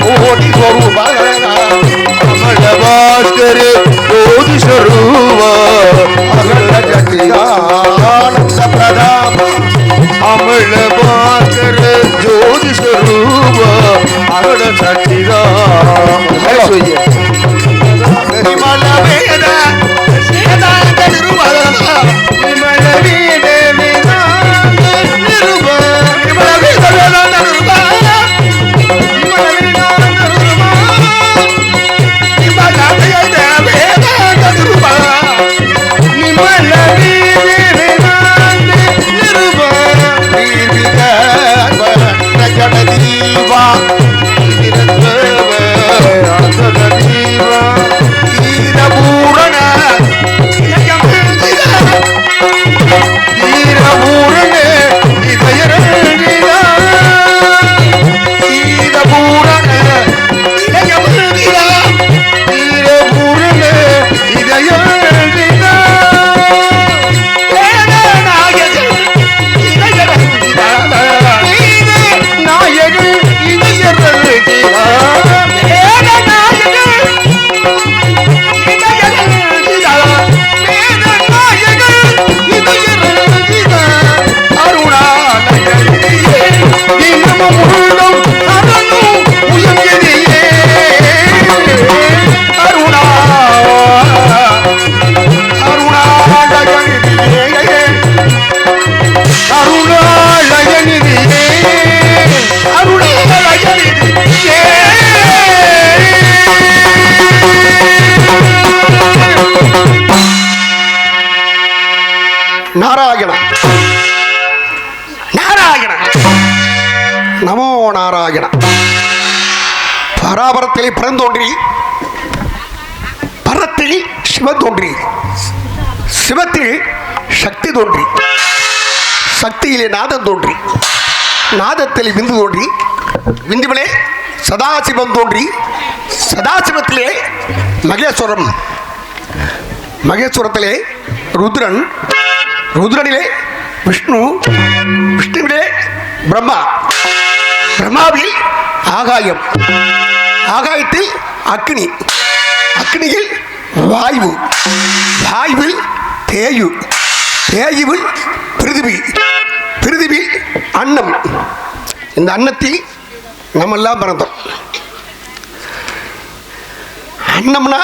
कोटि स्वरूप अमल भास्कर ज्योति स्वरूप अगल जगदानंद प्रदाम अमल भास्कर ज्योति स्वरूप अगल सच्चिदानंद विमल वेद वेदांत निरूपण विमल वेद वेदांत निरूपण विमल वेद वेदांत निरूपण नारायण नारायण नमो नारायण பராபரத்திலே பிறந்தோன்றி பரத்தில் சிவன் தோன்றி சிவத்தில் சக்தி தோன்றி சக்தியிலே நாதம் தோன்றி நாதத்தில் விந்து தோன்றி விந்துவிலே சதாசிவம் தோன்றி சதாசிவத்திலே மகேஸ்வரம் மகேஸ்வரத்திலே ருத்ரன் ருத்ரனிலே விஷ்ணு விஷ்ணுவிலே பிரம்மா பிரம்மாவில் ஆகாயம் ஆகாயத்தில் அக்னி அக்னியில் வாயு வாயுவில் தேயு தேயுவில் பிருதிவி பிருதிவில் அன்னம் இந்த அன்னத்தில் நம்ம எல்லாம் பிறந்தோம் அன்னம்னா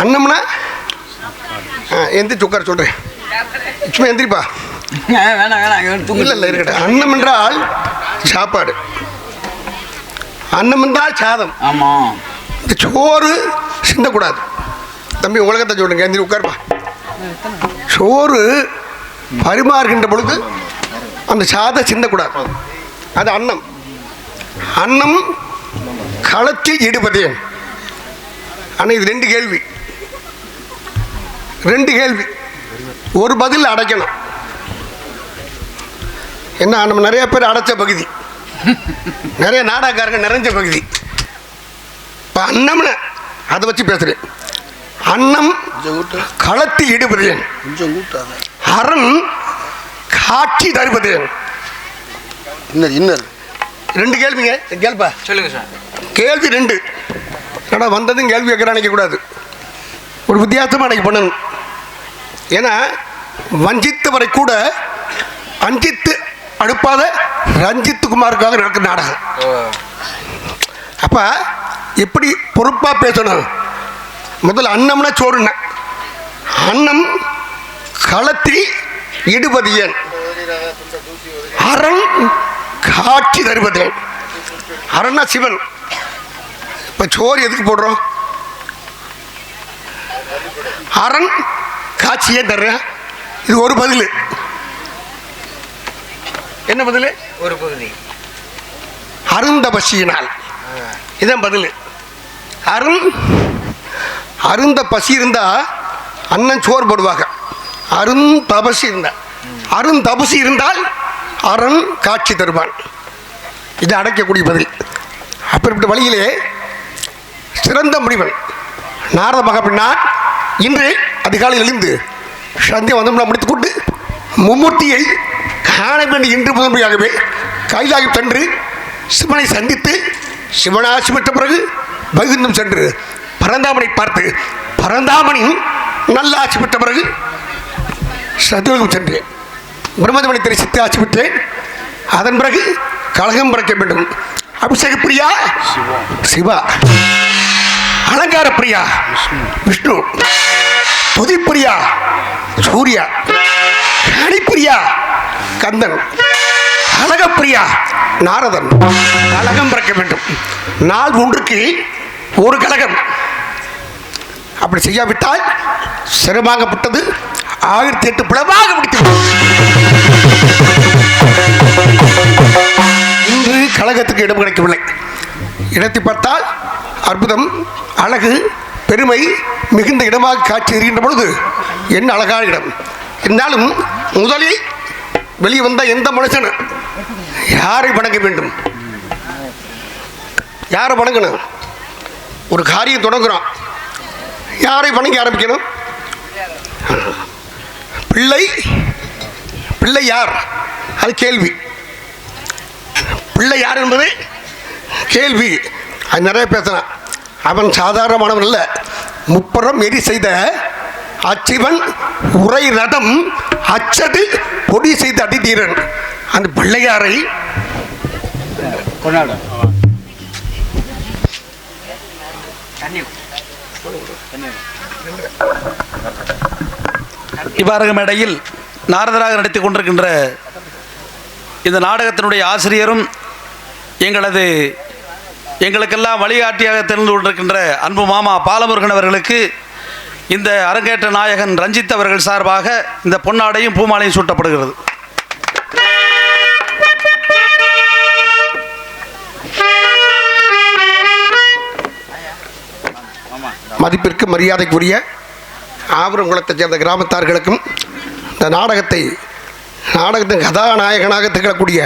அன்னம்னா எந்திரிச்சு உட்கார சொல்றேன் சும்மா எந்திரிப்பா இல்லை இருக்கட்டும் அன்னம் என்றால் சாப்பாடு அன்னம் என்றால் சாதம் ஆமாம் இந்த சோறு சிந்தக்கூடாது தம்பி உலகத்தை சொல்லுங்க எந்திரி உட்காருப்பா சோறு பரிமாறுகின்ற பொழுது அந்த சாதம் சிந்தக்கூடாது அது அன்னம் அன்னம் களத்தில் ஈடுபதேன் ஆனால் இது ரெண்டு கேள்வி ஒரு பதில் அடைக்கணும் என்ன நம்ம நிறைய பேர் அடைச்ச பகுதி நிறைய நாடகக்காரங்க நிறைஞ்ச பகுதி இப்போ அன்னம்னு அதை வச்சு பேசுகிறேன் அன்னம் களத்தில் ஈடுபதேன் அரண் காட்சி தருவதேன் இன்னர் ரெண்டு கேள்விங்க கேள்ப்பா சொல்லுங்க சார் கேள்வி ரெண்டு ஏன்னா வந்ததும் கேள்வி வைக்கிற நினைக்கக்கூடாது ஒரு வித்தியாசமாக அன்றைக்கி பண்ணணும் ஏன்னா வஞ்சித்தவரை கூட அஞ்சித்து அடுப்பாத ரஞ்சித் குமாருக்காக நடக்கிற நாடகம் அப்போ எப்படி பொறுப்பாக பேசணும் முதல்ல அன்னம்னா சோறுன அன்னம் களத்தில் இடுவதியன் அரண் காட்சி தருவதேன் அரண்னா சிவன் இப்போ சோறு எதுக்கு போடுறோம் அரண் காட்சியே தர்றேன் இது ஒரு பதில் என்ன பதில் ஒரு பகுதி அருந்த பசியினால் இதான் பதில் அருந்த பசி இருந்தால் அண்ணன் சோறு போடுவாங்க அருந்தபசி இருந்தால் அருந்தபசி இருந்தால் அரண் காட்சி தருவான் இது அடைக்கக்கூடிய பதில் அப்படிப்பட்ட வழியிலே சிறந்த முனிவன் நாரத மகாபின்னான் இன்று அதிகாலையில் எழுந்து சந்தியா வந்தோம்னா முடித்துக்கொண்டு மும்மூர்த்தியை காண வேண்டிய இன்று முதன்மையாகவே கைலாயம் சென்று சிவனை சந்தித்து சிவனாசி பெற்ற பிறகு வைகுந்தம் சென்று பரந்தாமனை பார்த்து பரந்தாமனின் நல்ல ஆட்சி பெற்ற பிறகு சத்தியோகம் சென்றேன். பிரம்மதமனை தரிசித்து ஆட்சி பெற்றேன். அதன் பிறகு கழகம் பிறக்க வேண்டும். அபிஷேக பிரியா சிவா, அலங்கார பிரியா விஷ்ணு, துதிப்பிரியா சூர்யா, கணிப்பிரியா கந்தன், அழகப்பிரியா நாரதன். கழகம் பிறக்க வேண்டும். நாள் ஒன்றுக்கு ஒரு கழகம். அப்படி செய்யாவிட்டால் சிரமாகப்பட்டது 1008 பிளவாக முடித்தது. இன்று கழகத்துக்கு இடம் கிடைக்கவில்லை. இடத்தை பார்த்தால் அற்புதம், அழகு, பெருமை மிகுந்த இடமாக காட்சி இருக்கின்ற பொழுது என்ன அழகான இடம். இருந்தாலும் முதலில் வெளியே வந்த எந்த மனுஷன் யாரை வணங்க வேண்டும்? யாரை வணங்கணும்? ஒரு காரியம் தொடங்குறோம், யாரை வணங்கி ஆரம்பிக்கணும்? பிள்ளை. பிள்ளை யார்? அது கேள்வி. பிள்ளை யார் என்பது கேள்வி. அது நிறைய பேசலாம். அவன் சாதாரணமானவன் அல்ல. முப்புறம் எரி செய்த அச்சிவன் உரை ரதம் அச்சது பொடி செய்த அதிதீரன். அந்த பிள்ளையாரை கொண்டாட இவ்வாறு மேடையில் நாரதராக நடித்துக் கொண்டிருக்கின்ற இந்த நாடகத்தினுடைய ஆசிரியரும் எங்களுக்கெல்லாம் வழிகாட்டியாக தெரிந்து கொண்டிருக்கின்ற அன்பு மாமா பாலமுருகன் அவர்களுக்கு இந்த அரங்கேற்ற நாயகன் ரஞ்சித் அவர்கள் சார்பாக இந்த பொன்னாடையும் பூமாலையும் சூட்டப்படுகிறது. மதிப்பிற்கு மரியாதைக்குரிய ஆவரங்குளத்தைச் சேர்ந்த கிராமத்தார்களுக்கும் இந்த நாடகத்தின் கதாநாயகனாக திகழக்கூடிய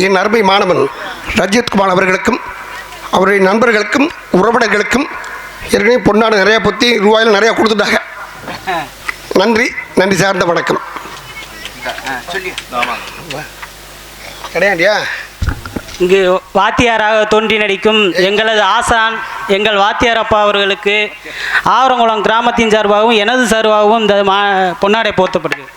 என் அருமை மாணவன் ரஞ்சித்குமார் அவர்களுக்கும் அவருடைய நண்பர்களுக்கும் உறவினர்களுக்கும் ஏற்கனவே பொன்னாடு நிறையா பொத்தி ரூபாயில் நிறையா கொடுத்துட்டாங்க. நன்றி, நன்றி சார்ந்த வணக்கம். கிடையாண்டியா? இங்கு வாத்தியாராக தோன்றி நடிக்கும் எங்களது ஆசான் எங்கள் வாத்தியார் அப்பா அவர்களுக்கு ஆவரங்குளம் கிராமத்தின் சார்பாகவும் எனது சார்பாகவும் இந்த பொன்னாடை போர்த்தப்படுகிறது.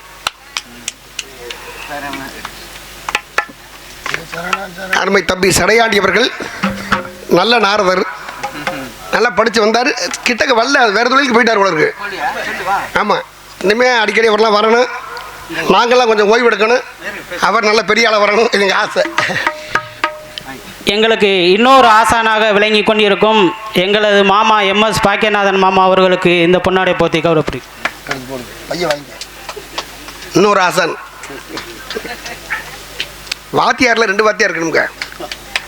அருமை தம்பி சடையாண்டி அவர்கள் நல்ல நாரதர், நல்லா படித்து வந்தார். கிட்டக்க வரல, வேறு தொழிலுக்கு போயிட்டார் உலருக்கு. ஆமாம், இனிமேல் அடிக்கடி அவரெல்லாம் வரணும். நாங்கள்லாம் கொஞ்சம் ஓய்வு எடுக்கணும். அவர் நல்ல பெரிய ஆளாக வரணும், இது எங்கள் ஆசை. எங்களுக்கு இன்னொரு ஆசானாக விளங்கி கொண்டிருக்கும் எங்களது மாமா MS பாக்கியநாதன் மாமா அவர்களுக்கு இந்த பொன்னாடை போத்தி கௌரவப்படி. இன்னொரு ஆசான் வாத்தியாரில் 2 வாத்தியார் இருக்கணுங்க.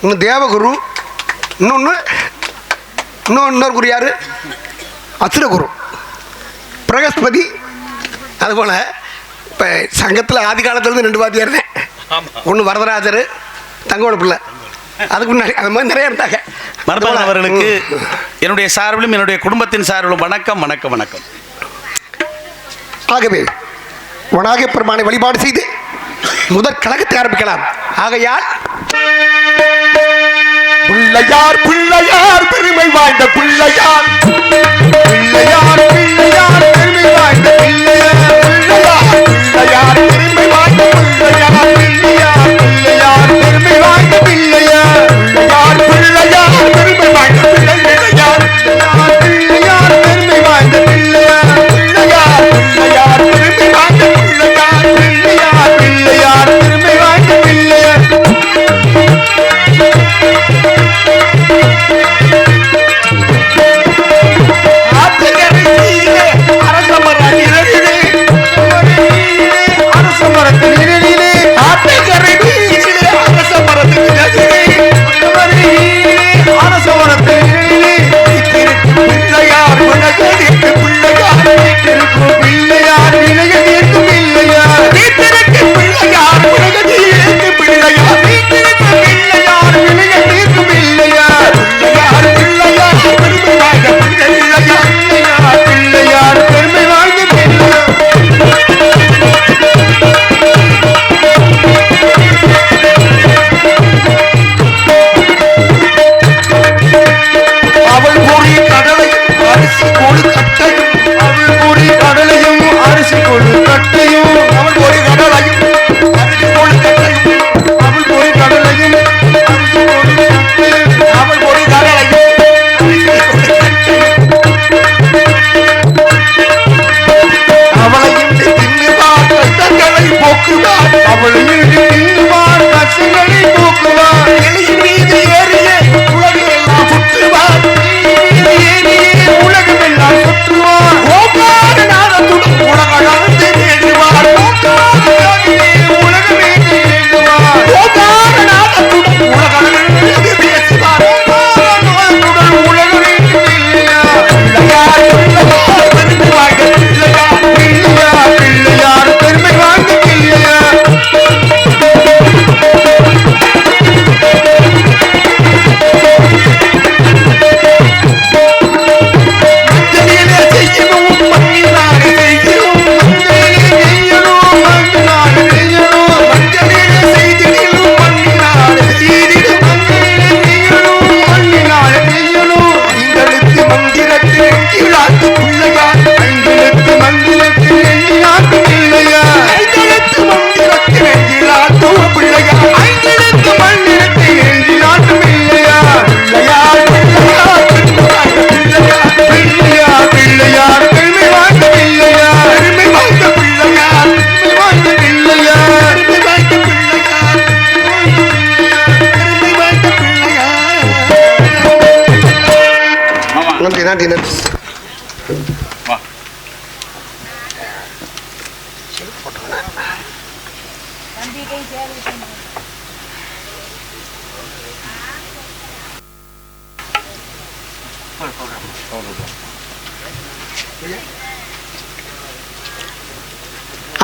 இன்னும் தேவகுரு, இன்னொரு குரு யார்? அசுரகுரு, பிரகஸ்பதி. அதுபோல் இப்போ சங்கத்தில் ஆதி காலத்துலேருந்து 2 வாத்தியார் தான். ஒன்று வரதராஜர், தங்கோட பிள்ளை. அதுக்கு முன்னாடி அது மாதிரி நிறைய இருந்தாங்க. மருமகன் அவர்களுக்கு என்னுடைய சார்பிலும் என்னுடைய குடும்பத்தின் சார்பிலும் வணக்கம் வணக்கம் வணக்கம். ஆகவே வனாக பெருமானை வழிபாடு செய்து முதற் கழகத்தை ஆரம்பிக்கலாம். ஆகையால் பிள்ளையார் பிள்ளையார் பெருமை வாய்ந்த பிள்ளையார், பிள்ளையார் பிள்ளையார் பெருமை வாய்ந்த பிள்ளையார், பிள்ளையார் பெருமை வாய்ந்த பிள்ளையார், பிள்ளையார் பிள்ளையார் பெருமை வாய்ந்த பிள்ளையார், பிள்ளையார் பிள்ளையார் பெருமை வாய்ந்த பிள்ளையார், பிள்ளையார் பெருமை வாய்ந்த பிள்ளையார், பிள்ளையார் பிள்ளையார் பெருமை வாய்ந்த பிள்ளையார், பிள்ளையார் பிள்ளையார் பெருமை வாய்ந்த பிள்ளையார். பிள்ளையார்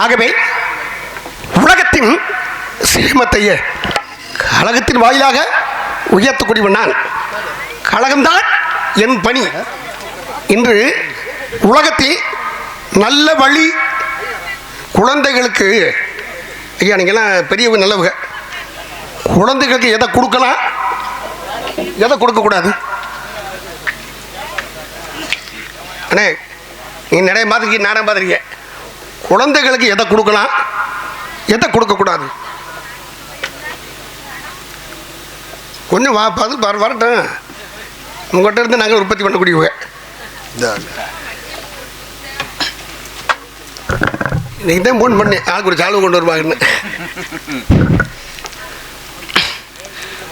ஆகவே உலகத்தின் சீமத்தையே கழகத்தின் வாயிலாக உயர்த்தக்கூடியவன் நான். கழகம்தான் என் பணி. இன்று உலகத்தில் நல்ல வழி குழந்தைகளுக்கு, ஐயா நீங்கள்லாம் பெரியவங்க நல்லவங்க, குழந்தைகளுக்கு எதை கொடுக்கலாம் எதை கொடுக்கக்கூடாது? அண்ணே நீ நிறைய பார்த்துருக்கீங்க, நானே பார்த்துருக்கேன். குழந்தைகளுக்கு எதை கொடுக்கலாம் எதை கொடுக்கக்கூடாது? கொஞ்சம் பார்த்து வரட்டும். உங்கள்கிட்ட இருந்து நாங்கள் உற்பத்தி பண்ணக்கூடியவங்க. இன்னைக்கு தான் ஃபோன் பண்ணி ஆளுக்கு ஒரு சால்வை கொண்டு வருவாங்கன்னு.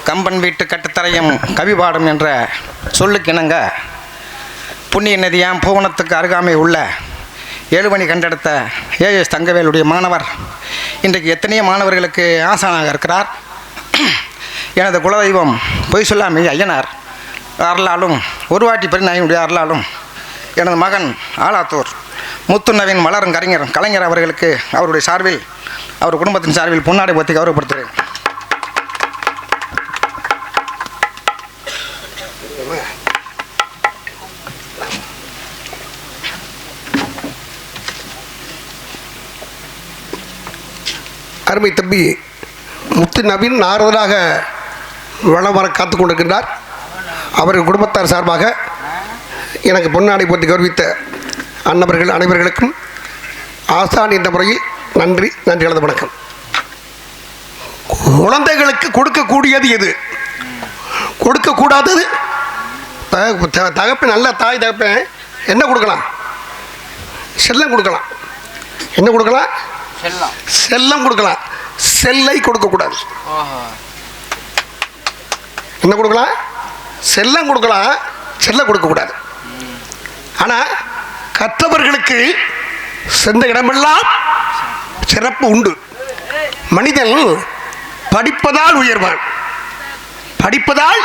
கம்பன் வீட்டு கட்டுத்தரையும் கவி பாடும் என்ற சொல்லுக்கிணங்க புண்ணிய நதியாம் பூவனத்துக்கு அருகாமை உள்ள 7 மணி கண்டெடுத்த ஏஎஸ் தங்கவேலுடைய மாணவர் இன்றைக்கு எத்தனையோ மாணவர்களுக்கு ஆசானாக இருக்கிறார். எனது குலதெய்வம் பொய் சொல்லாமை ஐயனார் அருளாலும் ஒருவாட்டி பெருநாயனுடைய அருளாலும் எனது மகன் ஆலாத்தூர் முத்துநவீன் மலரும் கலைஞர் அவர்களுக்கு அவருடைய சார்பில், அவர் குடும்பத்தின் சார்பில் பொன்னாடை பற்றி கௌரவப்படுத்துகிறேன். அருமை தம்பி முத்து நவீன் நாரதராக வளம் வர காத்து கொண்டிருக்கின்றார். அவர்கள் குடும்பத்தார் சார்பாக எனக்கு பொன்னாடை போட்டு கௌரவித்த அன்னவர்கள் அனைவர்களுக்கும் ஆசான் என்ற முறையில் நன்றி கலந்த வணக்கம். குழந்தைகளுக்கு கொடுக்கக்கூடியது எது, கொடுக்கக்கூடாதது? தகப்பன் நல்ல தாய் தகப்பன் என்ன கொடுக்கலாம்? செல்லம் கொடுக்கலாம். என்ன கொடுக்கலாம்? செல்லம் கொடுக்கலாம். செல்லை கொடுக்கக்கூடாது. என்ன கொடுக்கலாம்? செல்லம் கொடுக்கலாம், செல்ல கொடுக்கக்கூடாது. ஆனால் கற்றவர்களுக்கு சென்ற இடமெல்லாம் சிறப்பு உண்டு. மனிதன் படிப்பதால் உயர்வான். படிப்பதால்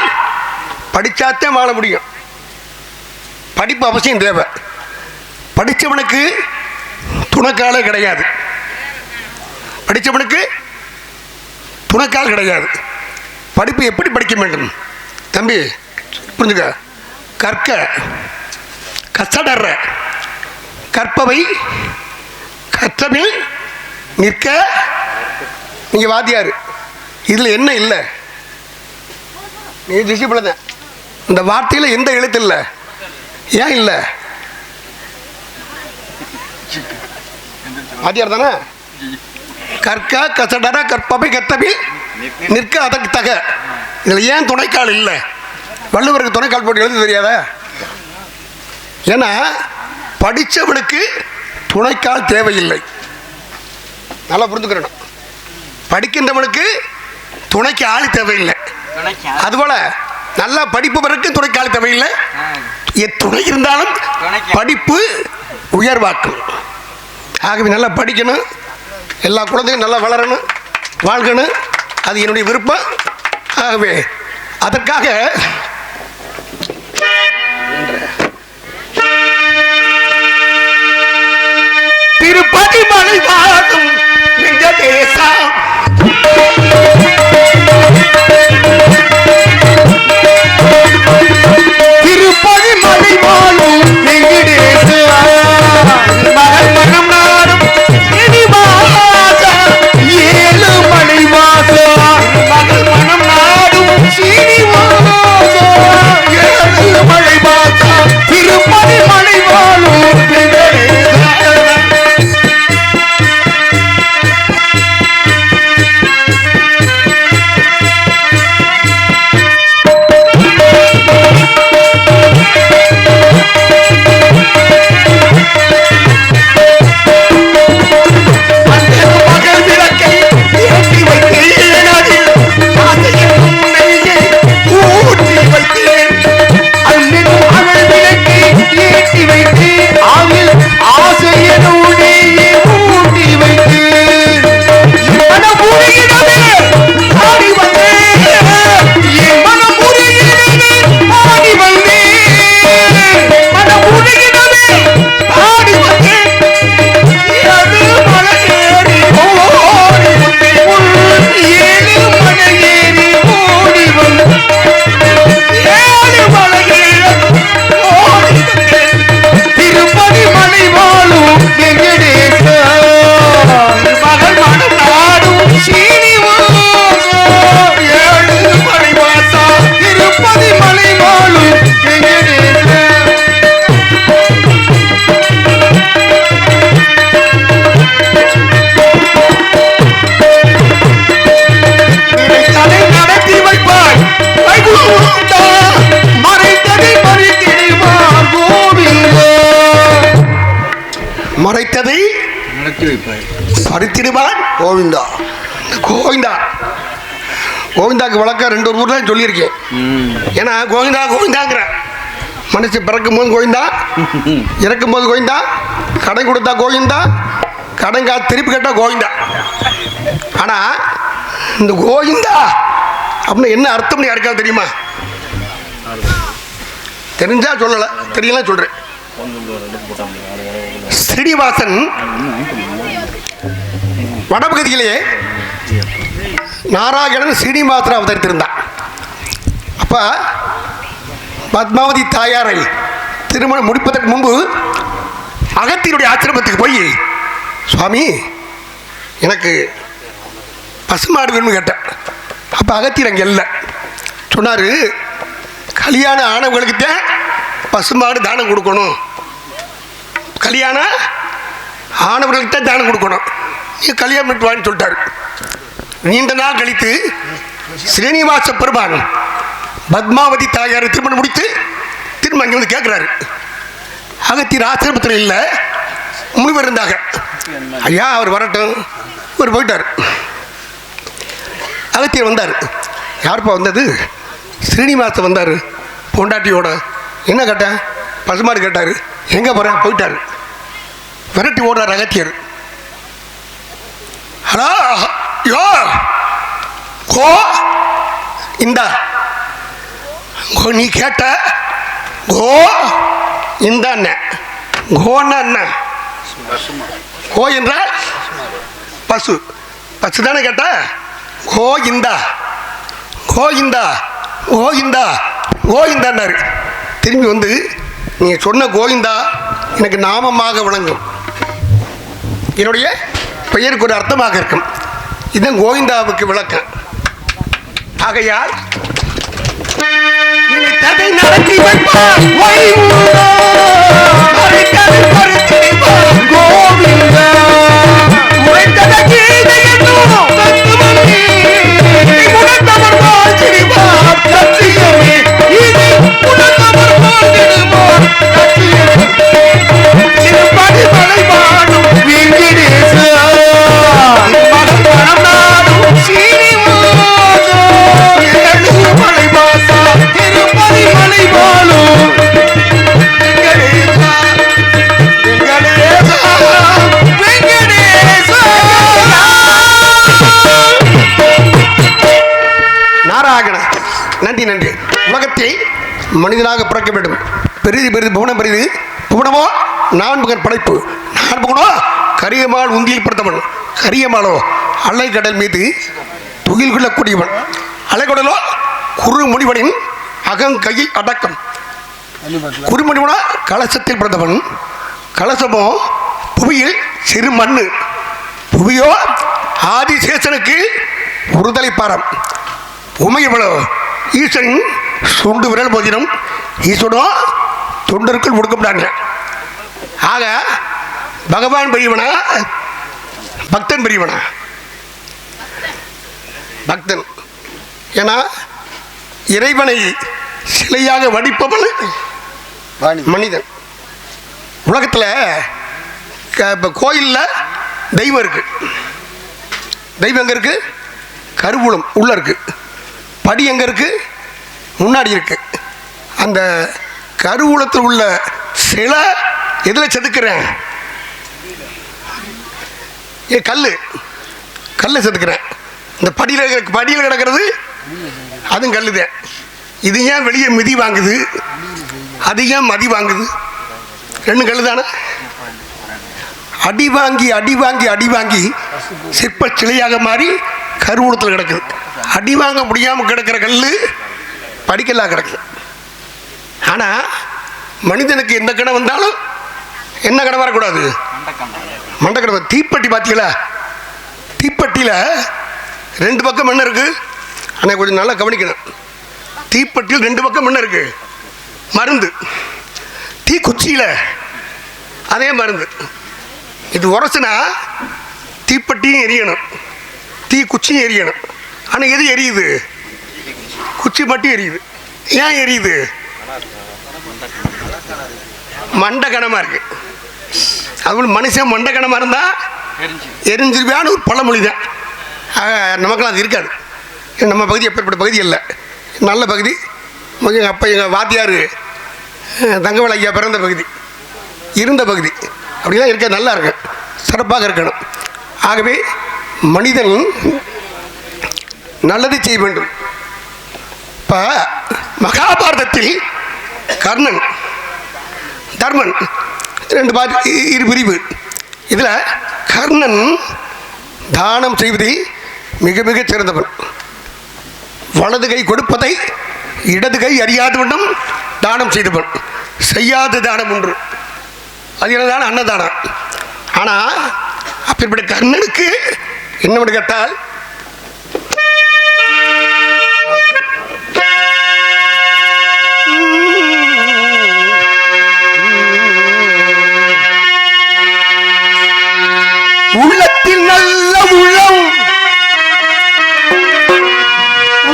படித்தாத்தே வாழ முடியும். படிப்பு அவசியம் தேவை. படித்தவனுக்கு துணைக்காலே கிடையாது. படித்தவனுக்கு துணைக்கால் கிடையாது. படிப்பு எப்படி படிக்க வேண்டும் தம்பி புரிஞ்சுக்க. கற்க கசடற கற்பவை கற்றபில் நிற்க. நீங்கள் வாத்தியார், இதில் என்ன இல்லை? நீ டிசிப்ளின். இந்த வார்த்தையில் எந்த எழுத்து இல்லை. ஏன் இல்லை? வாத்தியார் தானே. கற்க கசடர கற்பவை கற்றபில் நிற்க அதற்கு தக. இதில் ஏன் துணைக்கால் இல்லை? வள்ளுவருக்கு துணைக்கால் போட்டு எழுத தெரியாதா? ஏன்னா படித்தவனுக்கு துணைக்கால் தேவையில்லை. நல்லா புரிஞ்சுக்கிறணும். படிக்கின்றவனுக்கு துணைக்கு ஆள் தேவையில்லை. அதுபோல நல்லா படிப்பவருக்கு துணைக்கு ஆள் தேவையில்லை. துணை இருந்தாலும் படிப்பு உயர்வாக்கும். ஆகவே நல்லா படிக்கணும். எல்லா குழந்தையும் நல்லா வளரணும், வாழ்க்கணும். அது என்னுடைய விருப்பம். ஆகவே அதற்காக திருப்பதி மலை வாழும் வெங்கடேசா, திருப்பதி மலை வாழும் வெங்கடேசா, மகள் மனம் நாடும் சீனிவாசா, 7 மலை வாசா, மகள் மனம் நாடும் சீனிவாசா. மறைத்ததை பறித்திடுவான் கோவிந்தா. கோவிந்தா கோவிந்தாக்கு வழக்கம் 2 ஊர் தான் சொல்லியிருக்கேன். ஏன்னா கோவிந்தா கோவிந்தாங்கிற மனுஷன் பிறக்கும் போது கோவிந்தா, இறக்கும் போது கோவிந்தா, கடன் கொடுத்தா கோவிந்தா, கடன் திருப்பி கேட்டா கோவிந்தா. ஆனால் இந்த கோவிந்தா அப்படின்னு என்ன அர்த்தம் யாருக்காவது தெரியுமா? தெரிஞ்சா சொல்லலை, தெரியலாம் சொல்கிறேன். ஸ்ரீனிவாசன் வடபகுதியிலே நாராயணன் ஸ்ரீனிவாசன் அவதரித்திருந்தான். அப்போ பத்மாவதி தாயாரை திருமணம் முடிப்பதற்கு முன்பு அகத்தியனுடைய ஆசிரமத்துக்கு போய், சுவாமி எனக்கு பசுமாடு வேணும்னு கேட்டேன். அப்போ அகத்தியர் அங்கே இல்லை. சொன்னார், கல்யாணம் ஆனவங்களுக்கு தான் பசுமாடு தானம் கொடுக்கணும், கல்யாணம் ஆனவர்களுக்கு தான் தானம் கொடுக்கணும், நீ கல்யாணம் பண்ணிட்டு வான்னு சொல்லிட்டாரு. நீண்ட நாள் கழித்து ஸ்ரீனிவாச பெருமான் பத்மாவதி தாயாரை திருமணம் முடித்து திரும்ப அங்கே வந்து கேட்குறாரு. அகத்தியர் ஆசிரமத்தில் இல்லை, முனிவர் இருந்தாங்க. ஐயா அவர் வரட்டும், இவர் போயிட்டார். அகத்தியர் வந்தார். யாருப்பா வந்தது? ஸ்ரீனிவாசன் வந்தார் பொண்டாட்டியோட. என்ன கேட்டேன்? பசுமாடு கேட்டார். எங்கே போகிறேன்? போயிட்டார். விரட்டி ஓடுறார் அகத்தியர். ஹலோ யோ கோ இந்தா கோ, நீ கேட்ட கோ இந்த அண்ணன். கோன்னா என்ன? கோ என்றால் பசு. பசு தானே கேட்ட? கோ இந்தா கோயிந்தா கோயிந்தா கோயிந்தான்னாரு. திரும்பி வந்து, நீங்கள் சொன்ன கோவிந்தா எனக்கு நாமமாக விளங்கும், என்னுடைய பெயருக்கு ஒரு அர்த்தமாக இருக்கும். இதுதான் கோவிந்தாவுக்கு விளக்கம். ஆகையால் நடத்தி நன்றி நன்றி. உலகத்தை மனிதனாக பிறக்க வேண்டும். பெரிது பெரிது புவனம் பெரிது, புவனமோ நான்முகன் படைப்பு. நான்முகனோ கரியமாள் உந்தியில் படுத்தவன், கரியமாளோ அலைக்கடல் மீது துகில் கொள்ளக்கூடியவன், அலைக்கடலோ குறுமுடிவனின் அகங்கையை அடக்கம். குறுமுடிவனோ கலசத்தில் பிறந்தவன், கலசமோ புவியில் சிறு மண்ணு, புவியோ ஆதிசேஷனுக்கு ஒருதலை பாரம், உமையவளோ ஈஸ்வரின் சுண்டு விரல் போதினம், ஈஸ்வரோ தொண்டருக்குள் முடுக்கப்படாங்க. ஆக பகவான் பெரியவனா பக்தன் பெரியவனா? பக்தன். ஏன்னா இறைவனை சிலையாக வடிப்பவன் மனிதன். உலகத்தில் இப்போ கோயிலில் தெய்வம் இருக்கு. தெய்வம் எங்கே இருக்கு? கருவூலம் உள்ள இருக்கு. படி எங்கே இருக்கு? முன்னாடி இருக்கு. அந்த கருவூலத்தில் உள்ள சிலை எதில் செதுக்கிறேன்? கல்லை செதுக்கிறேன். இந்த படியில் கிடக்கிறது அதுவும் கல்லு தான். இது ஏன் வெளியே மிதி வாங்குது, அது ஏன் மதி வாங்குது? ரெண்டு கல்லு தானே. அடி வாங்கி அடி வாங்கி அடி வாங்கி சிற்ப சிலையாக மாறி கருவூலத்தில் கிடக்குது. அடி வாங்க முடியாமல் கிடக்கிற கல் படிக்கல்லாக கிடக்குது. ஆனால் மனிதனுக்கு எந்த கடை வந்தாலும் என்ன கடை வரக்கூடாது? மண்டக்கடை. தீப்பெட்டி பார்த்தீங்களா? தீப்பெட்டியில் 2 பக்கம் என்ன இருக்குது? ஆனால் கொஞ்சம் நல்லா கவனிக்கணும். தீப்பெட்டியில் 2 பக்கம் என்ன இருக்குது? மருந்து. தீக்குச்சியில் அதே மருந்து. இது உரசுனா தீப்பெட்டியும் எரியணும், தீக்குச்சியும் எரியணும். ஆனால் எது எரியுது? குச்சி மட்டும் எரியுது. ஏன் எரியுது? மண்டை கனமாக இருக்கு. அதுபோல் மனுஷன் மண்டக்கணமாக இருந்தால் எரிஞ்சிருவியான்னு ஒரு பழமொழி தான். நமக்கெல்லாம் அது இருக்காது. நம்ம பகுதி எப்பேற்பட்ட பகுதி இல்லை, நல்ல பகுதி. எங்கள் அப்பா எங்கள் வாத்தியார் தங்கவேல் ஐயா பிறந்த பகுதி, இருந்த பகுதி. அப்படிலாம் இருக்க நல்லா இருக்கு, சிறப்பாக இருக்கணும். ஆகவே மனிதன் நல்லது செய்ய வேண்டும். இப்போ மகாபாரதத்தில் கர்ணன் தர்மன் ரெண்டு இரு பிரிவு. இதில் கர்ணன் தானம் செய்வதில் மிக மிக சிறந்தவன். வலது கை கொடுப்பதை இடது கை அறியாத வண்ணம் தானம் செய்தவன். செய்யாத தானம் ஒன்று, அது என்னதான அன்னதானம். ஆனால் அப்படிப்பட்ட கர்ணனுக்கு என்னவென்று கேட்டால் உள்ளத்தில் நல்ல உள்ளம்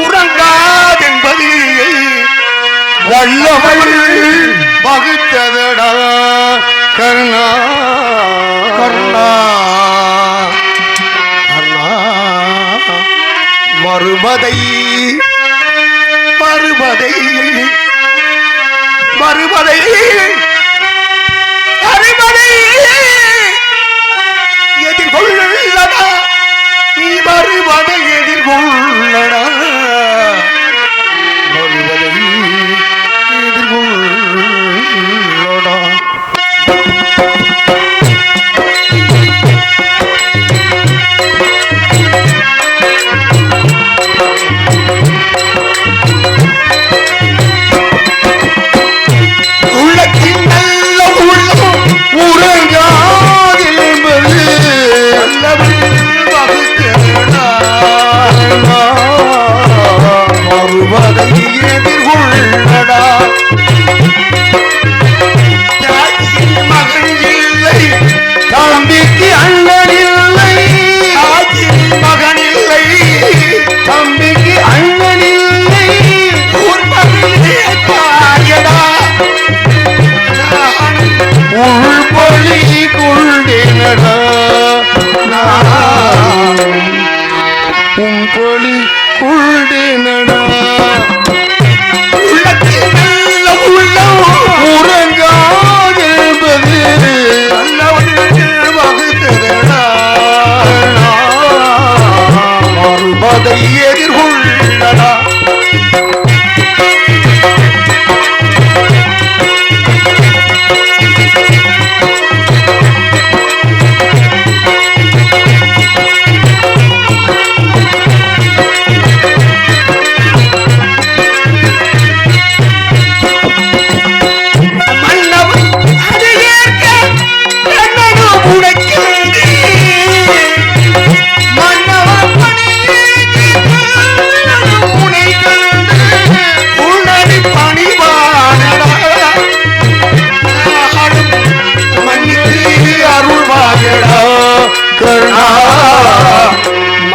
உறங்காதென்பது வல்லவள் வகுத்ததடா கர்ணா கர்ணா கர்ணா. மறுபதை மறுபதை மறுபதை மறுபதை எதிர்கொள்ளடா, நீ மறுபதை எதிர்கொள்ளடா, மறுபதை எதிர்கொள்ளடா. உள்ளத்தின் நல்ல உள்ளம் உறங்காதென்பது மறுபதை எதிர்கொள்ளடா. மகன் இல்லை, தம்பிக்கு அண்ணன் இல்லை, மகன் இல்லை, தம்பிக்கு அண்ணன் இல்லை, உன் மகனே தாயடா, உள் பொழி கொண்டேனடா, உன் பொழி கொண்டேனடா. உள்ளத்தில் நல்ல உள்ளம் உறங்காதென்பது வகுத்ததடா, மறுபதை எதிர்கொள்ளடா.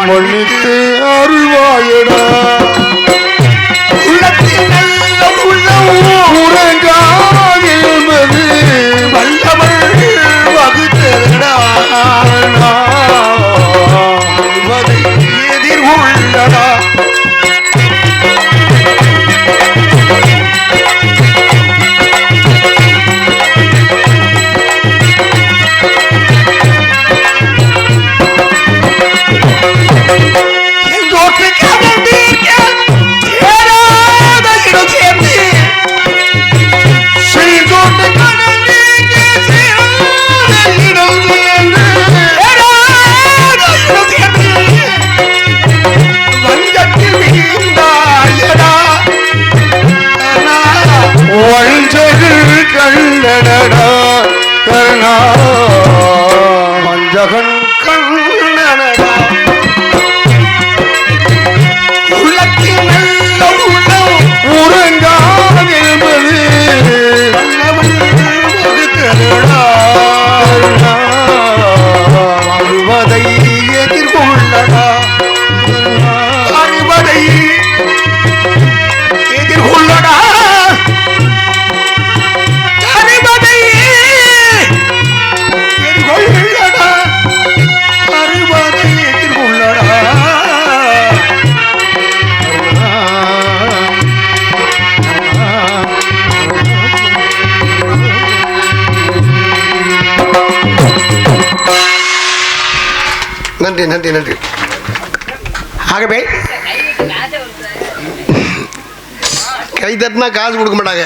மன்னித்து அருள்வாயடா. உள்ளத்தில் நல்ல உள்ளம் உறங்காதென்பது வல்லவள் வகுத்ததடா, மறுபதை எதிர்கொள்ளடா. கண்ணடா கர்ணா, மஞ்சகன் கண்ணனடா. உள்ளத்தில் நல்ல உள்ளம் உறங்காதென்பது வகுத்ததடா, மறுபதை எதிர்கொள்ளடா, மறுபதை எதிர்கொள்ளடா. நன்றி நன்றி நன்றி. ஆகவே கை தட்டினா காசு கொடுக்க மாட்டாங்க,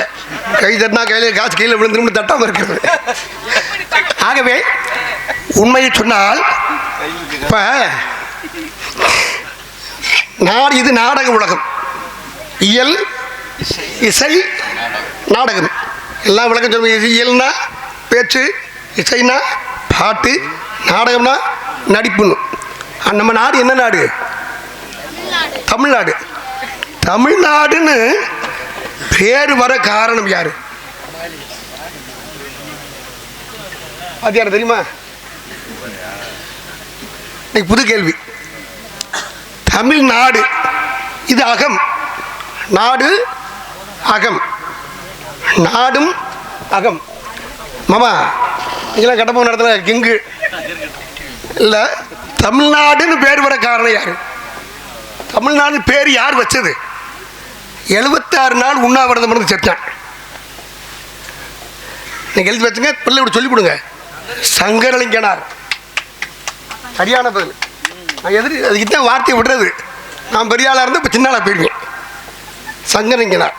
கை தட்டினா கையில் காசு கீழே விழுந்துடும் தட்டாமல் இருக்கிறது. ஆகவே உண்மையை சொன்னால் இப்போ நாடு இது நாடக உலகம், இயல் இசை நாடகம் எல்லாம் விளக்கம் சொல்லுங்க. இயல்னா பேச்சு, இசைனா பாட்டு, நாடகம்னா நடிப்புன்னு. நம்ம நாடு என்ன நாடு? தமிழ்நாடு. தமிழ்நாடுன்னு பேர் வர காரணம் யாரு? பாத்தியார் தெரியுமா? இன்னைக்கு புது கேள்வி. தமிழ்நாடு இது அகம், நாடு அகம், நாடும் அகம். மாமா நீங்களாம் கட்டப்போ நடத்துல கிங்கு இல்லை. தமிழ்நாடுன்னு பேர் வர காரணம் யாரு? தமிழ்நாடு பேர் யார் வச்சது? 76 நாள் உண்ணாவிரதம் இருந்து செத்தான். நீங்கள் எழுதி வச்சுங்க, பிள்ளை இப்படி சொல்லிக் கொடுங்க. சங்கரலிங்கனார். சரியான பதில். நான் அதுக்கு தான் வார்த்தையை விடுறது. நான் பெரிய ஆளாக இருந்து இப்போ சின்ன ஆளாக போயிடுவேன். சங்கரலிங்கனார்,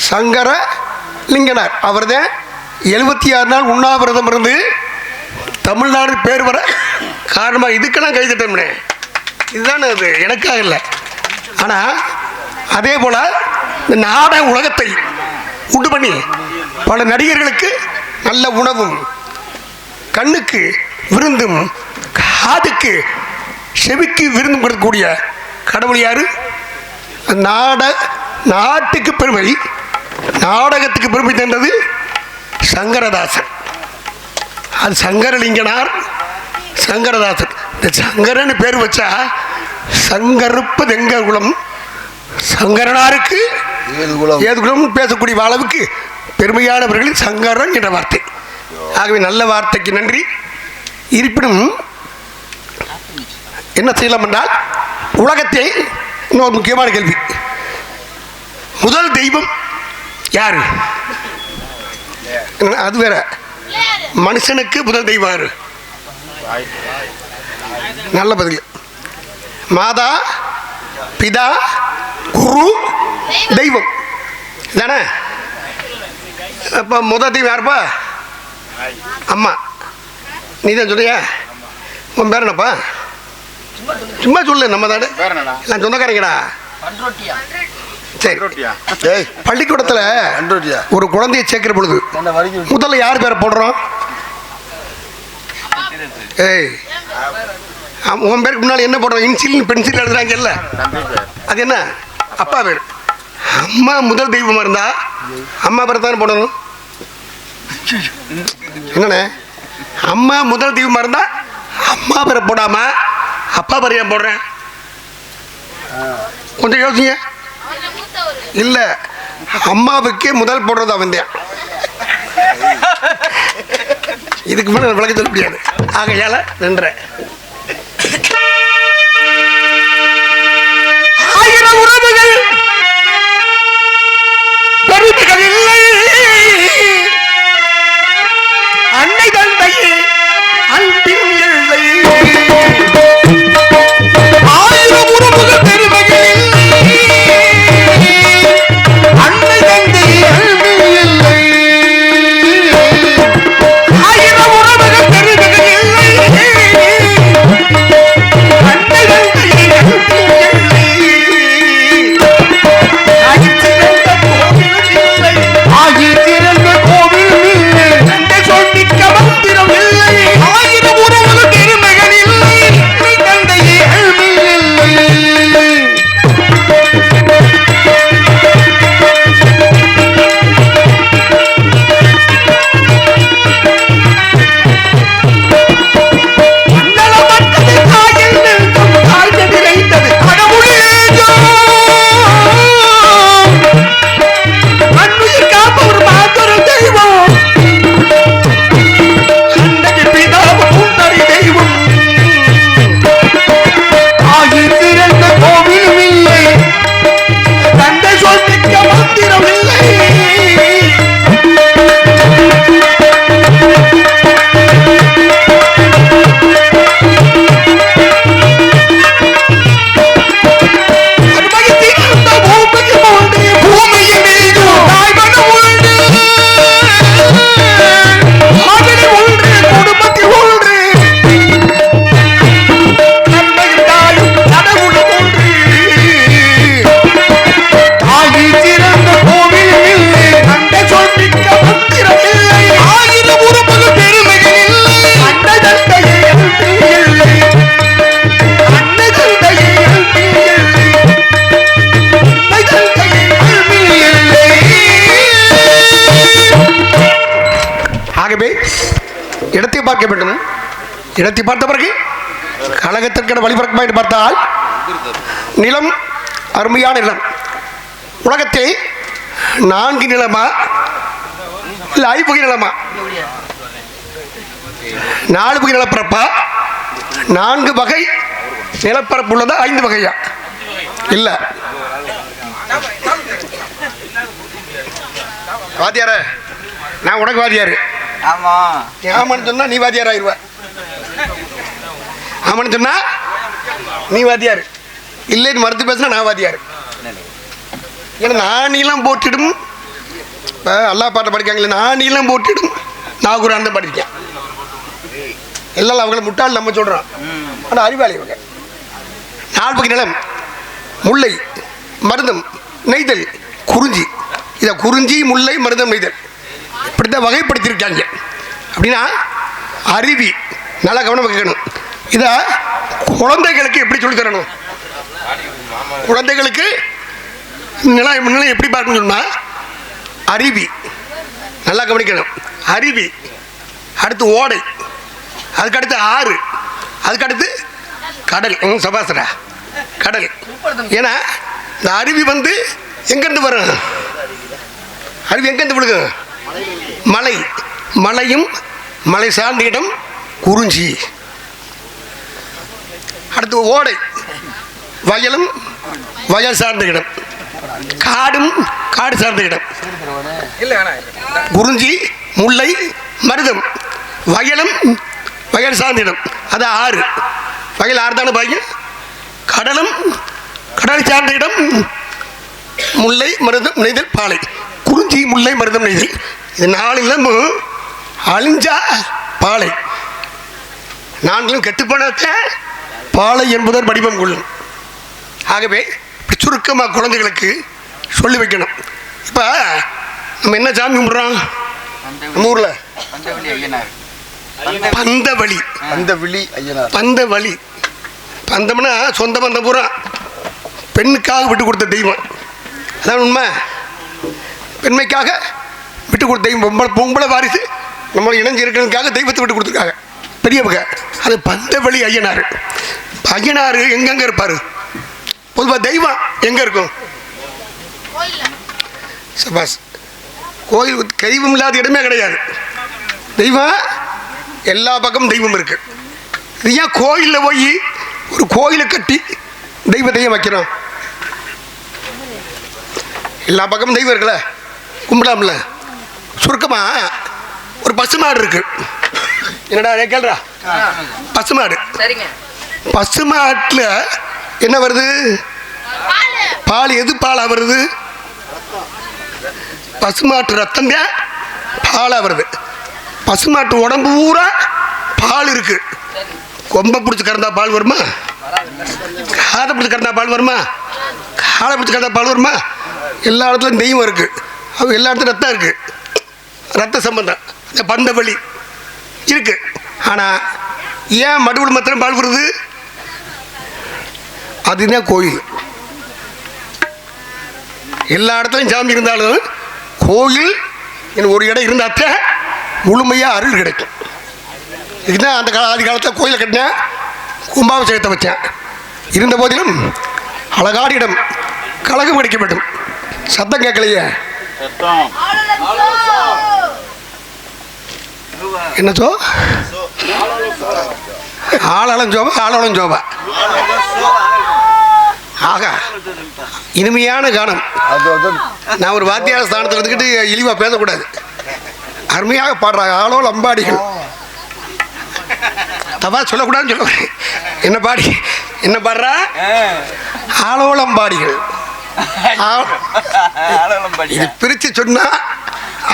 சங்கரலிங்கனார் அவர் தான் 76 நாள் உண்ணாவிரதம் இருந்து தமிழ்நாடு பேர் வர காரணமாக. இதுக்கெல்லாம் கைதட்டம்னே, இதுதானே அது, எனக்காக இல்லை. ஆனால் அதே போல் இந்த நாடக உலகத்தை உண்டு பண்ணி பல நடிகர்களுக்கு நல்ல உணவும், கண்ணுக்கு விருந்தும், காதுக்கு செவிக்கு விருந்தும் கொடுக்கக்கூடிய கடவுள் யாரு? நாட்டுக்கு பெருமை, நாடகத்துக்கு பெருமை தந்தது சங்கரதாசன். அது சங்கரலிங்கனார், சங்கரதாசன். இந்த சங்கரன்னு பேர் வச்சா சங்கருப்பது எங்க குலம், சங்கரனாருக்கு ஏது குலம் பேசக்கூடிய அளவுக்கு பெருமையானவர்கள் சங்கரன் என்ற வார்த்தை. ஆகவே நல்ல வார்த்தைக்கு நன்றி. இருப்பினும் என்ன செய்யலாம் என்றால், உலகத்தை இன்னொரு முக்கியமான கேள்வி, முதல் தெய்வம் யாரு? அது வேற. மனுஷனுக்கு முதல் தெய்வம் யாரு? நல்ல பதில். மாதா, பிதா, குரு, தெய்வம் தானே. அப்போ முதல் தெய்வம் யாருப்பா? அம்மா. நீ தான் சொல்றியா? உன் பேர் என்னப்பா? சும்மா சொல்லு, நம்ம தானே எல்லாம் சொந்தக்காரங்கடா. சரி, பள்ளிக்கூடத்தில் ஒரு குழந்தையை சேர்க்கிற பொழுது முதல்ல யார் பேரை போடுறோம்? ஏய், உன் பேருக்கு முன்னால் என்ன போடுறோம்? இன்சில் பென்சில் எழுதுறாங்க இல்லை, அது என்ன? அப்பா பேர். அம்மா முதல் தெய்வமாக இருந்தா அம்மா பேர் தானே போடணும். என்னண்ணே, அம்மா முதல் தெய்வமாக இருந்தா அம்மா பேரை போடாம அப்பா பேரை ஏன் போடுறேன்? கொஞ்சம் யோசிங்க. இல்லை, அம்மாவுக்கு முதல் போடுறது அவன் தான். இதுக்கு மேலே விளக்க சொல்ல முடியாது. ஆகையால நின்றேன். ஆயிரம் உறவுகள் பெருமைகள் இல்லை, அன்னை தந்தை அன்பின் இல்லை. ஆயிரம் உறவுகள் பெருமைகள் இல்லை, அன்னை தந்தை அன்பின் இல்லை. ஆயிரம் உறவுகள் பெருமைகள் இல்லை, பார்க்க வேண்டும். இடத்தை பார்த்த பிறகு கழகத்திற்கான வழிபறக்குமா என்று பார்த்தால் நிலம் அருமையான நிலம். உலகத்தை 4 நிலமா இல்லை 5 வகை நிலமா? 4 வகை நிலப்பரப்பா? 4 வகை நிலப்பரப்பு உள்ளதா 5 வகையா? இல்லை. வாத்தியார, நான் உனக்கு வாத்தியாரு. ஆமான்னு சொன்னா நீ வாத்தியார் ஆயிடுவ. ஆமான்னு சொன்னா நீ வாத்தியார், இல்லைன்னு மறுத்து பேசினா நான் வாத்தியார். ஏன்னா நானிலாம் போட்டிடும். இப்போ அல்லா பாட்டை படிக்காங்களே, நானிலாம் போட்டிடும் நான் குரான் தான் படிக்கேன். எல்லாம் அவங்கள முட்டாள் நம்ம சொல்கிறோம், ஆனால் அறிவாளி இவங்க. 4 வகை நிலம்: முல்லை, மருதம், நெய்தல், குறிஞ்சி. இதை குறிஞ்சி, முல்லை, மருதம், நெய்தல் இப்படித்தான் வகைப்படுத்தியிருக்காங்க. அப்படின்னா அருவி நல்லா கவனம் வைக்கணும். இதை குழந்தைகளுக்கு எப்படி சொல்லி தரணும்? குழந்தைகளுக்கு நிலம் எப்படி பார்க்கணும்னா அருவி நல்லா கவனிக்கணும். அருவி, அடுத்து ஓடை, அதுக்கடுத்து ஆறு, அதுக்கடுத்து கடல். சபாசரா கடல். ஏன்னா இந்த அருவி வந்து எங்கேருந்து வரும்? அருவி எங்கேருந்து விழுகும்? மலை. மலையும் மலை சார்ந்த இடம் குறிஞ்சி. அடுத்து ஓடை, வயலும் வயல் சார்ந்த இடம். காடும் காடு சார்ந்த இடம். குறிஞ்சி, முல்லை, மருதம், வயலும் வயல் சார்ந்த இடம். அது ஆறு. வயல் ஆறு தானே பாருங்க. கடலும் கடல் சார்ந்த இடம் முல்லை, மருதம், நெய்தல், பாலை. குறிஞ்சி, முல்லை, மருதம், நெய்தல். இது 4 நிலமும் அழிஞ்சா பாலை. 4 கெட்டுப்போனாக்க பாலை என்பதன் வடிவம் கொள்ளும். ஆகவே சுருக்கமாக குழந்தைகளுக்கு சொல்லி வைக்கணும். இப்போ நம்ம என்ன சாமி கும்பிட்றோம் நம்ம ஊரில்? பந்தவழி. பந்தவழி. பந்தம்னா சொந்த பந்தம் பூரா பெண்ணுக்காக விட்டு கொடுத்த தெய்வம். அதான் உண்மை. பெண்மைக்காக விட்டு கொடுத்த தெய்வம். பொம்பளை வாரிசு நம்மளை இணைஞ்சு இருக்கிறதுக்காக தெய்வத்தை விட்டு கொடுத்துருக்காங்க பெரியவங்க. அது பந்தவழி ஐயனார். ஐயனார் எங்கெங்கே இருப்பார்? பொதுவாக தெய்வம் எங்கே இருக்கும்? சபாஸ். கோயில் தெய்வம் இல்லாத இடமே கிடையாது. தெய்வம் எல்லா பக்கமும் தெய்வம் இருக்கு. இது ஏன் கோயிலில் போய் ஒரு கோயிலை கட்டி தெய்வத்தையும் வைக்கிறோம்? எல்லா பக்கமும் தெய்வம் இருக்குல்ல, கும்பிடாமல. சுருக்கமாக ஒரு பசுமாடு இருக்கு. என்னடா கேள்றா? பசுமாடு. பசுமாட்டில் என்ன வருது? பால். எது பாலா வருது? பசுமாட்டு ரத்தம் தான் பாலா வருது. பசுமாட்டு உடம்பு பூரா பால் இருக்கு. கொம்பை பிடிச்சி கறந்தா பால் வருமா? காதை பிடிச்சி கறந்தா பால் வருமா? காலை பிடிச்சி கறந்தா பால் வருமா? எல்லா இடத்துலையும் தெய்வம் இருக்கு. அவங்க எல்லா இடத்துலையும் ரத்தம் இருக்கு. ரத்த சம்பந்தம் இந்த பந்தவழி இருக்கு. ஆனால் ஏன் மடுவில் மாத்திரம் பால் வருது? அதுதான் கோயில். எல்லா இடத்துலையும் சாமி இருந்தாலும் கோயில் ஒரு இடம் இருந்தாத்த முழுமையாக அருள் கிடைக்கும். இதுதான் அந்த ஆதி காலத்தில் கோயிலை கட்டினேன், கும்பாபிஷேகத்தை வச்சேன். இருந்த போதிலும் அழகான இடம், கழகம் கிடைக்க வேண்டும். சத்தம் கேட்கலையே. என்ன சோ? ஆளஞ்சோபா. ஆளஞ்சோபா. ஆகா, இனிமையான கானம். நான் ஒரு வாத்தியார ஸ்தானத்தில் இருந்துக்கிட்டு இழிவாக பேசக்கூடாது. அருமையாக பாடுறாங்க ஆளோ லம்பாடிகள். தவா சொல்லக்கூடாதுன்னு சொல்லுவேன். என்ன பாடி என்ன பாடுறா? ஆளோளம்பாடிகள். இது பிரித்து சொன்னா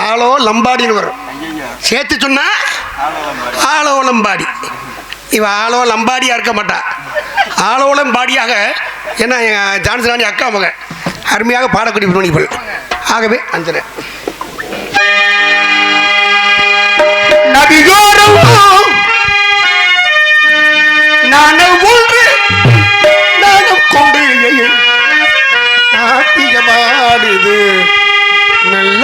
ஆளோ லம்பாடின்னு வரும். சேர்த்து சொன்னா ஆளோளம்பாடி. இவன் ஆளோ லம்பாடியா இருக்க மாட்டான், ஆளோளம்பாடியாக. ஏன்னா ஜான்சனானி அக்கா மக அருமையாக பாடக்கூடிய பெண்மணிகள். ஆகவே அஞ்சன நபியோரும் நானும் ஒன்று நானும் கொண்டு நாட்டியமாடுது நல்ல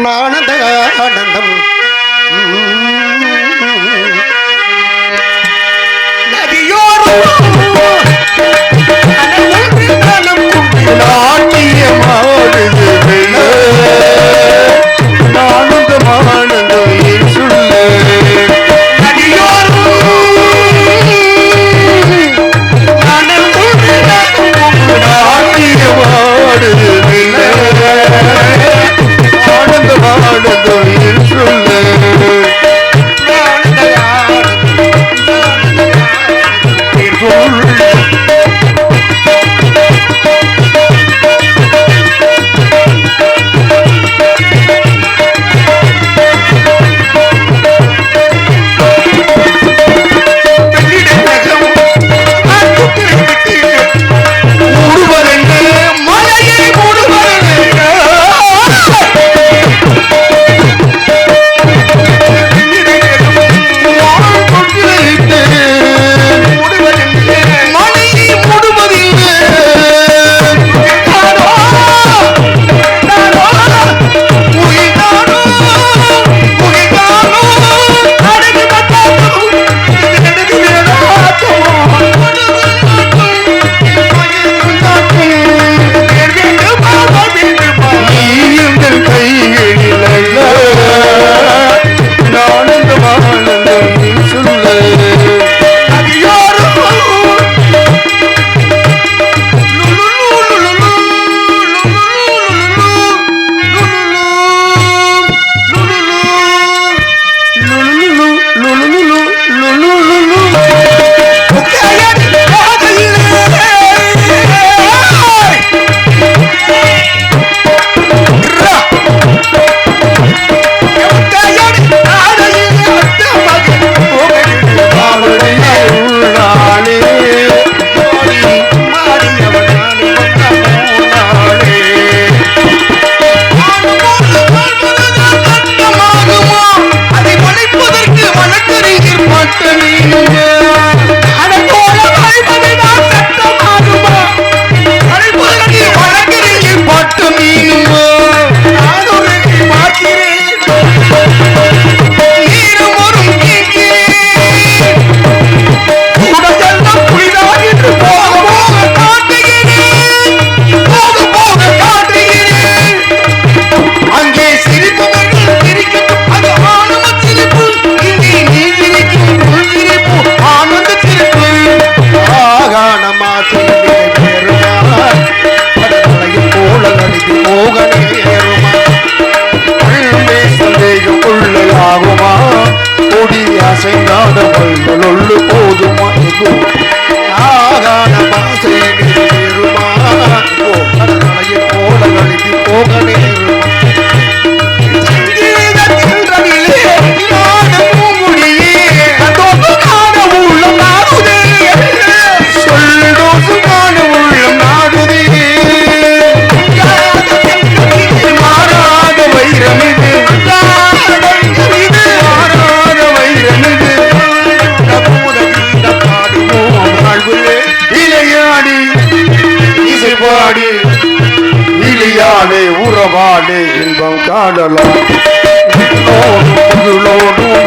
நானதை ஆனந்தம் உறவாடு இன்பம் காணலாம்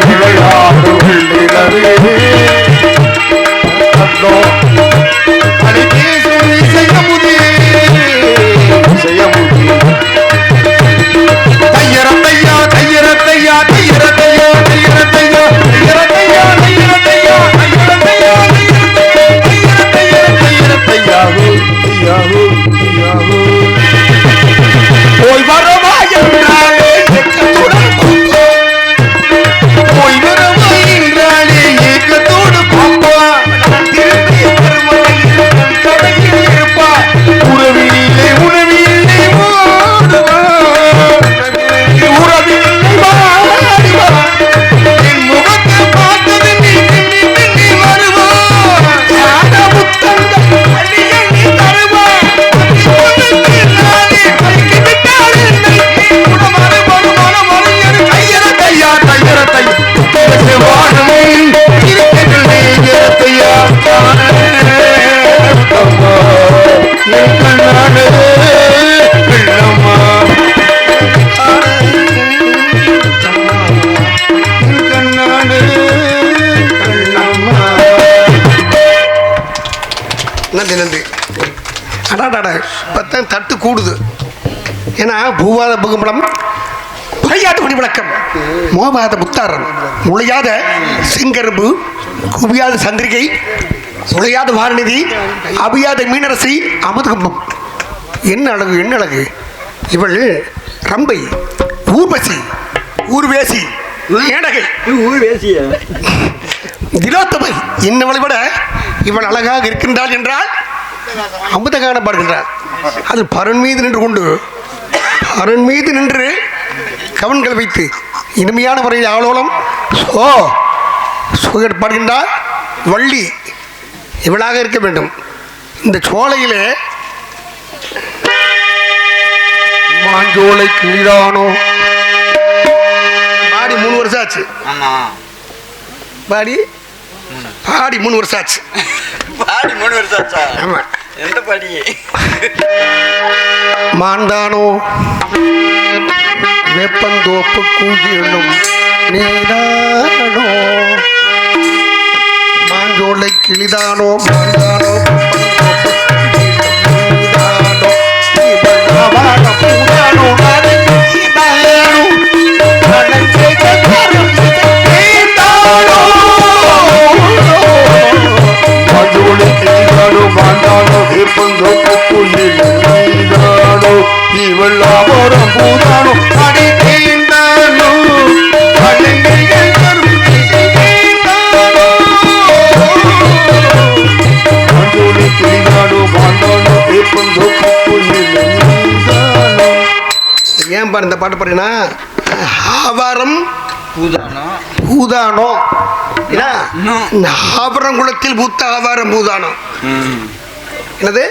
விளையாடு தையரத்தையா தையரத்தையா தையரத்தையா தையரத்தையா தையரத்தையா தையரத்தையா தையரத்தையா தையரத்தையாகு தையாகு தையாகு போய் வரவா என்றாலே விளையாட இப்போத்தான் தட்டு கூடுது. ஏன்னா பூவாத பூகம்பலம், பழையாத மணி விளக்கம், மோபாத முத்தாரம், முளையாத செங்கரும்பு, குவியாத சந்திரிகை, சுளையாத வாரநிதி, அபியாத மீனரசி, அமுதுகம்பம். என்ன அழகு, என்ன அழகு! இவள் ரம்பை, ஊர்வசி, ஊர்வேசி, ஏடகை, திலோத்தமை. இன்னவளை விட இவள் அழகாக இருக்கின்றாள் என்றால் அமுத காணப்படுகின்றாள். அது பரன் மீது நின்று கொண்டு, பரன் மீது நின்று கவன்கள் வைத்து இனிமையான முறையில் ஆளோலம் சுகப்படுகின்றாள். வள்ளி இவளாக இருக்க வேண்டும். இந்த சோலையிலே மாஞ்சோலை கிளிதானோ பாடி 3 வருஷம் ஆச்சு. பாடி 3 வருஷம் ஆச்சு. ஆமா, எந்த படி மாந்தானோ வேப்பந்தோப்பு கூஞ்சியும் நீதானோ, மாஞ்சோலை கிளிதானோ, மாந்தானோ இவள்ளாவோரம் பூதானோ அடி தீண்டானோ ஏன் பாரு இந்த பாட்டு பாருன்னா ஆவாரம் பூதானோ, ஆவரங்குளத்தில் பூத்த ஆவாரம் பூதானோ. என்னது?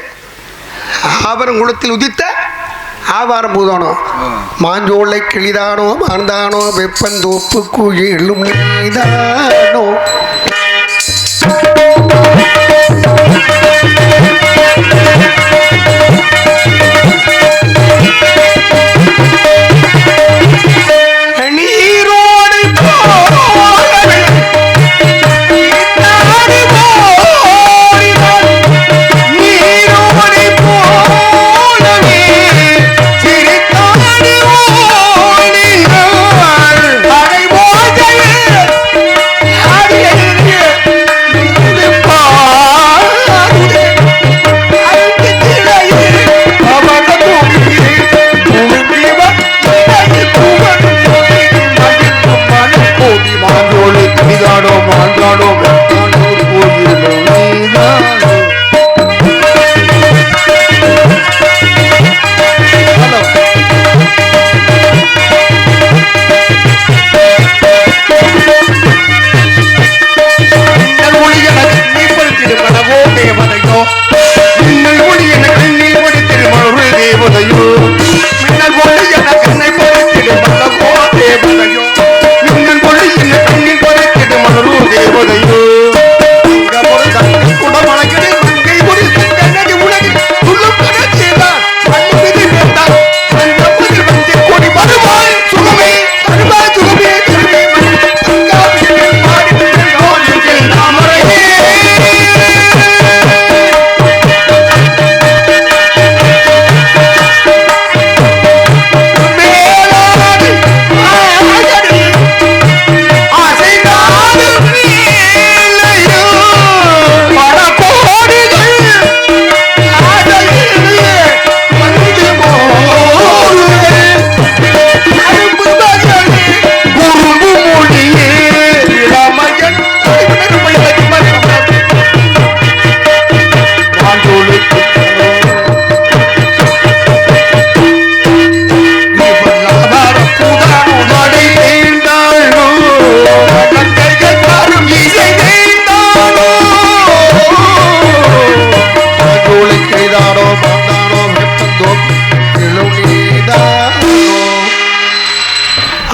ஆவரங்குளத்தில் உதித்த ஆவாரம் பூதானோ, மாஞ்சோலை கிளிதானோ, மாந்தானோ வெப்பந்தோப்பு குயிலும் நீதானோ.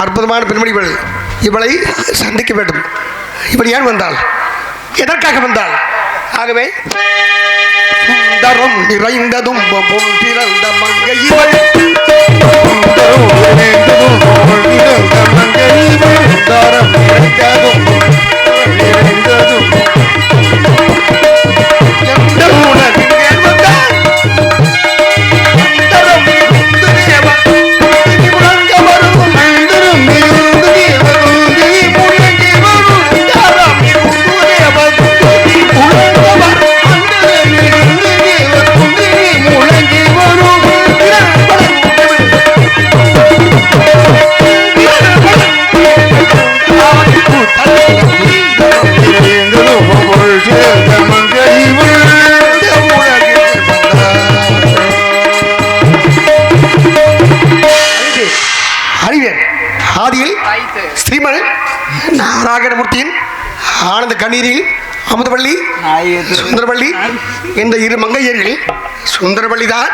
அற்புதமான பெண்மணிகள் இவளை சந்திக்க வேண்டும். இவள் ஏன் வந்தாள், எதற்காக வந்தாள்? ஆகவே சுந்தரம் நிறைந்ததும் பொன்றிறந்த மங்கை இவள், சுந்தரம் நிறைந்ததும் எந்த உணர்வில் வந்தாள் விமல் நாராயணமூர்த்தியின் ஆனந்த கண்ணீரில் அமுதவள்ளி சுந்தரவள்ளி என்ற இரு மங்கையர்கள் சுந்தரவள்ளி தான்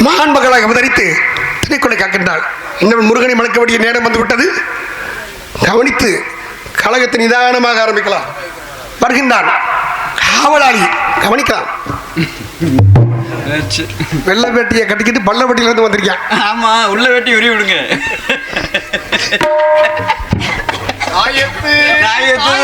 மகான் மகளாக அவதரித்து திரைக்குள்ளே காக்கின்றாள். இன்னும் முருகனை மணக்க வேண்டிய நேரம் வந்துவிட்டது. கவனித்து கழகத்தை நிதானமாக ஆரம்பிக்கலாம். வருகின்றான் காவலாளி, கவனிக்கலாம். வெள்ளை வேட்டியை கட்டிக்கிட்டு பள்ள வேட்டியில இருந்து வந்திருக்கேன். ஆமா, உள்ள வேட்டி உரி விடுங்க. ஆயத்து நாயத்து